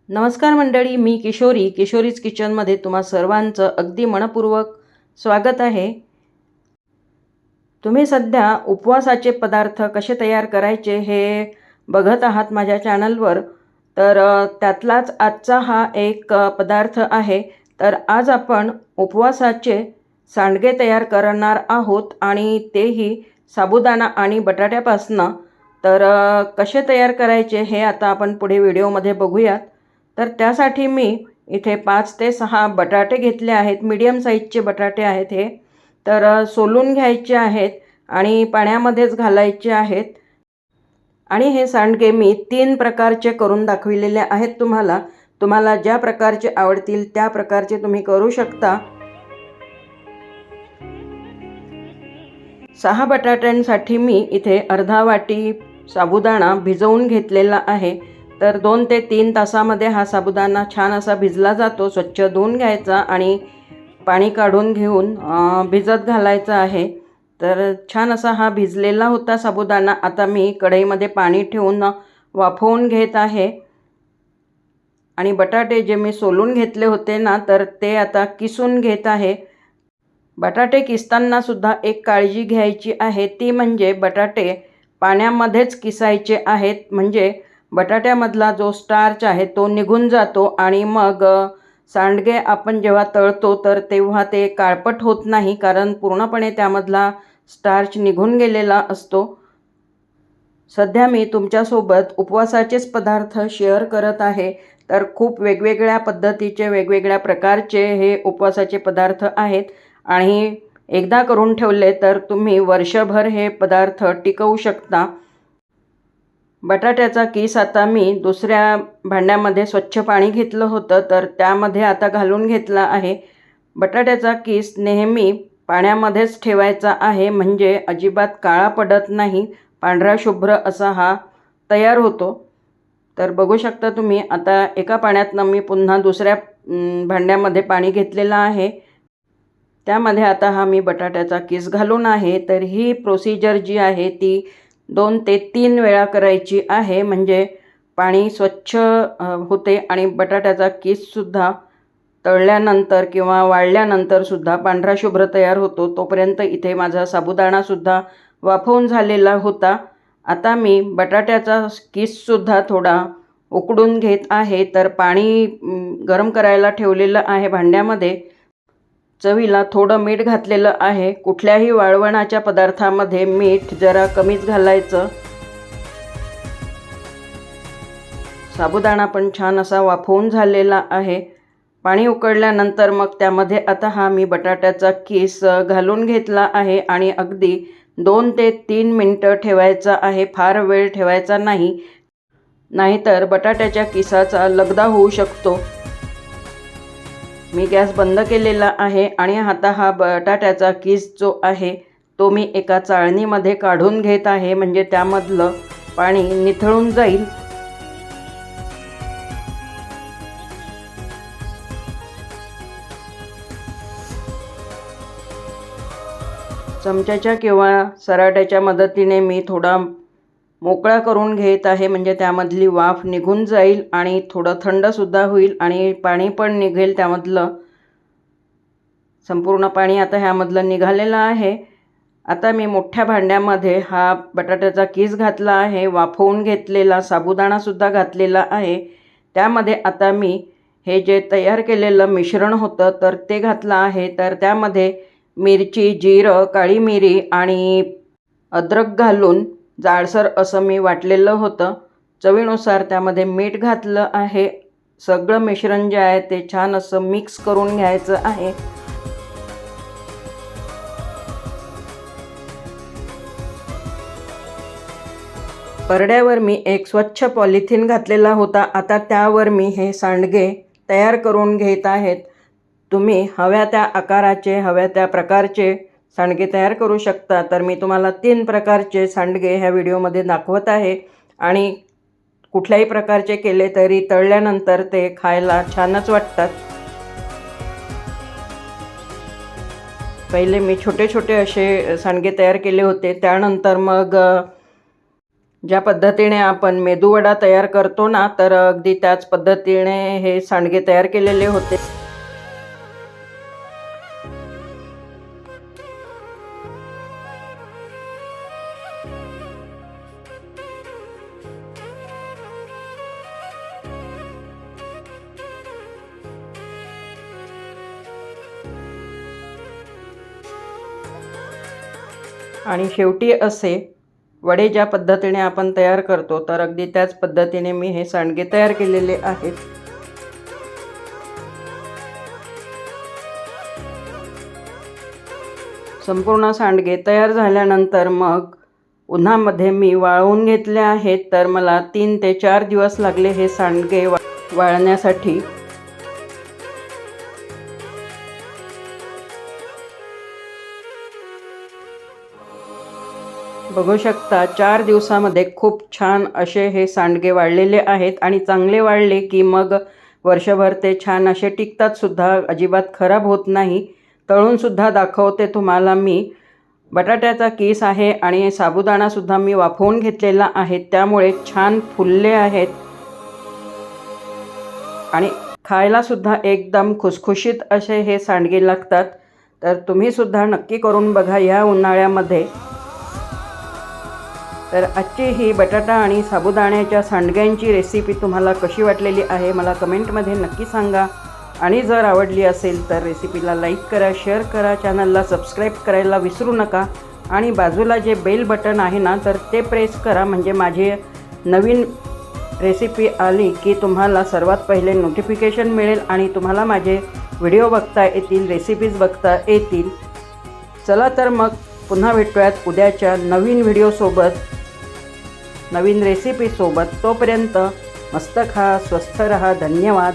नमस्कार मंडळी, मी किशोरीज किचनमध्ये तुम्हा सर्वांचं अगदी मनपूर्वक स्वागत आहे। तुम्ही सध्या उपवासाचे पदार्थ कसे तयार करायचे हे बघत आहात माझ्या चॅनलवर। तर त्यातलाच आजचा हा एक पदार्थ आहे। तर आज आपण उपवासाचे सांडगे तयार करणार आहोत आणि तेही साबुदाणा आणि बटाट्यापासून। तर कसे तयार करायचे हे आता आपण पुढे व्हिडिओमध्ये बघूयात। तर त्यासाठी मी इथे 5 ते 6 बटाटे घेतले आहेत। मीडियम साईजचे बटाटे आहेत हे। तर सोलून घ्यायचे आहेत आणि पाण्यामध्येच घालायचे आहेत। आणि हे सांडगे मी 3 प्रकारचे करून दाखविलेले आहेत। तुम्हाला ज्या प्रकारचे आवडतील त्या प्रकारचे तुम्ही करू शकता। 6 बटाट्यांसाठी मी इथे अर्धा वाटी साबुदाणा भिजवून घेतलेला आहे। तर 2 ते 3 तासामध्ये हा साबुदाणा छान असा भिजला जातो। स्वच्छ धुवून घ्यायचा आणि पाणी काढून घेऊन भिजत घालायचा आहे। तर छान असा हा भिजलेला होता साबुदाणा। आता मी कढईमध्ये पाणी ठेवून वाफवून घेत आहे आणि बटाटे जे मी सोलून घेतले होते ना, तर ते आता किसून घेत आहे। बटाटे किसताना सुद्धा एक काळजी घ्यायची आहे, ती म्हणजे बटाटे पाण्यामध्येच किसायचे आहेत। म्हणजे बटाट्यामधला जो स्टार्च आहे तो निघून जातो आणि मग सांडगे आपण जेव्हा तळतो तर तेव्हा ते काळपट होत नाही, कारण पूर्णपणे त्यामधला स्टार्च निघून गेलेला असतो। सध्या मी तुमच्यासोबत उपवासाचेच पदार्थ शेअर करत आहे। तर खूप वेगवेगळ्या पद्धतीचे वेगवेगळ्या प्रकारचे हे उपवासाचे पदार्थ आहेत आणि एकदा करून ठेवले तर तुम्ही वर्षभर हे पदार्थ टिकवू शकता। बटाट्याचा किस आता मी दुसऱ्या भांड्यामध्ये स्वच्छ पाणी घेतलं होतं, तर त्यामध्ये आता घालून घेतला आहे। बटाट्याचा किस नेहमी पाण्यामध्येच ठेवायचा आहे, म्हणजे अजिबात काळा पडत नाही, पांढरा शुभ्र असा हा तयार होतो। तर बघू शकता तुम्ही, आता एका पाण्यातनं मी पुन्हा दुसऱ्या भांड्यामध्ये पाणी घेतलेलं आहे। त्यामध्ये आता हा मी बटाट्याचा किस घालून आहे। तर ही प्रोसिजर जी आहे ती 2 ते 3 वेळा करायची आहे, म्हणजे पाणी स्वच्छ होते आणि बटाट्याचा किससुद्धा तळल्यानंतर किंवा वाळल्यानंतर सुद्धा पांढरा शुभ्र तयार होतो। तोपर्यंत इथे माझा साबुदाणासुद्धा वाफवून झालेला होता। आता मी बटाट्याचा किससुद्धा थोडा उकडून घेत आहे। तर पाणी गरम करायला ठेवलेलं आहे भांड्यामध्ये। चवीला थोडं मीठ घातलेलं आहे। कुठल्याही वाळवणाच्या पदार्थामध्ये मीठ जरा कमीच घालायचं। साबुदाणा पण छान असा वाफवून झालेला आहे। पाणी उकळल्यानंतर मग त्यामध्ये आता हा मी बटाट्याचा किस घालून घेतला आहे आणि अगदी 2 ते 3 मिनटं ठेवायचा आहे, फार वेळ ठेवायचा नाही, नाहीतर बटाट्याच्या किसाचा लगदा होऊ शकतो। मी गॅस बंद केलेला आहे आणि आता हा बटाट्याचा किस जो आहे तो मी एका चाळणीमध्ये काढून घेत आहे, म्हणजे त्यामधलं पाणी निथळून जाईल। चमच्याच्या किंवा सराट्याच्या मदतीने मी थोडा मोकळा करून घेत आहे, म्हणजे त्यामधली वाफ निघून जाईल आणि थोडं थंडसुद्धा होईल आणि पाणी पण निघेल त्यामधलं। संपूर्ण पाणी आता ह्यामधलं निघालेलं आहे। आता मी मोठ्या भांड्यामध्ये हा बटाट्याचा किस घातला आहे, वाफवून घेतलेला साबुदाणासुद्धा घातलेला आहे। त्यामध्ये आता मी हे जे तयार केलेलं मिश्रण होतं तर ते घातलं आहे। तर त्यामध्ये मिरची, जिरं, काळी मिरी आणि अद्रक घालून जाडसर असं मी वाटलेलं होतं। चवीनुसार त्यामध्ये मीठ घातलं आहे। सगळं मिश्रण जे आहे ते छान असं मिक्स करून घ्यायचं आहे। परड्यावर मी एक स्वच्छ पॉलिथिन घातलेला होता। आता त्यावर मी हे सांडगे तयार करून घेत आहेत। तुम्ही हव्या त्या आकाराचे, हव्या त्या प्रकारचे सांडगे तयार करू शकता। तर मी तुम्हाला 3 प्रकारचे सांडगे ह्या व्हिडिओमध्ये दाखवत आहे आणि कुठल्याही प्रकारचे केले तरी तळल्यानंतर ते खायला छानच वाटतात। पहिले मी छोटे छोटे असे सांडगे तयार केले होते. त्यानंतर मग ज्या पद्धतीने आपण मेदूवडा तयार करतो ना, तर अगदी त्याच पद्धतीने हे सांडगे तयार केलेले होते. आणि शेवटी असे वडे ज्या पद्धतीने आपण तयार करतो, तर अगदी त्याच पद्धतीने मी हे सांडगे तयार केलेले आहेत. संपूर्ण सांडगे तयार झाल्यानंतर मग उन्हामध्ये मी वाळवून घेतले आहेत. तर मला 3 ते 4 दिवस लागले हे सांडगे वाळण्यासाठी. बघू शकता 4 दिवसामध्ये खूप छान असे हे सांडगे वाळलेले आहेत. आणि चांगले वाळले की मग वर्षभर ते छान असे टिकतात सुद्धा, अजिबात खराब होत नाही. तळून सुद्धा दाखवते तुम्हाला मी. बटाट्याचा किस आहे आणि साबुदाणासुद्धा मी वाफवून घेतलेला आहे, त्यामुळे छान फुलले आहेत आणि खायलासुद्धा एकदम खुसखुशीत असे हे सांडगे लागतात. तर तुम्हीसुद्धा नक्की करून बघा या उन्हाळ्यामध्ये. तर आजची ही बटाटा आणि साबुदाण्याच्या सांडग्यांची रेसिपी तुम्हाला कशी वाटलेली आहे मला कमेंटमध्ये नक्की सांगा. आणि जर आवडली असेल तर रेसिपीला लाईक करा, शेअर करा, चॅनलला सबस्क्राईब करायला विसरू नका. आणि बाजूला जे बेल बटन आहे ना, तर ते प्रेस करा, म्हणजे माझे नवीन रेसिपी आली की तुम्हाला सर्वात पहिले नोटिफिकेशन मिळेल आणि तुम्हाला माझे व्हिडिओ बघता येतील, रेसिपीज बघता येतील. चला तर मग पुन्हा भेटूयात उद्याच्या नवीन व्हिडिओसोबत, नवीन रेसिपीसोबत. तोपर्यंत मस्त खा, स्वस्थ रहा. धन्यवाद.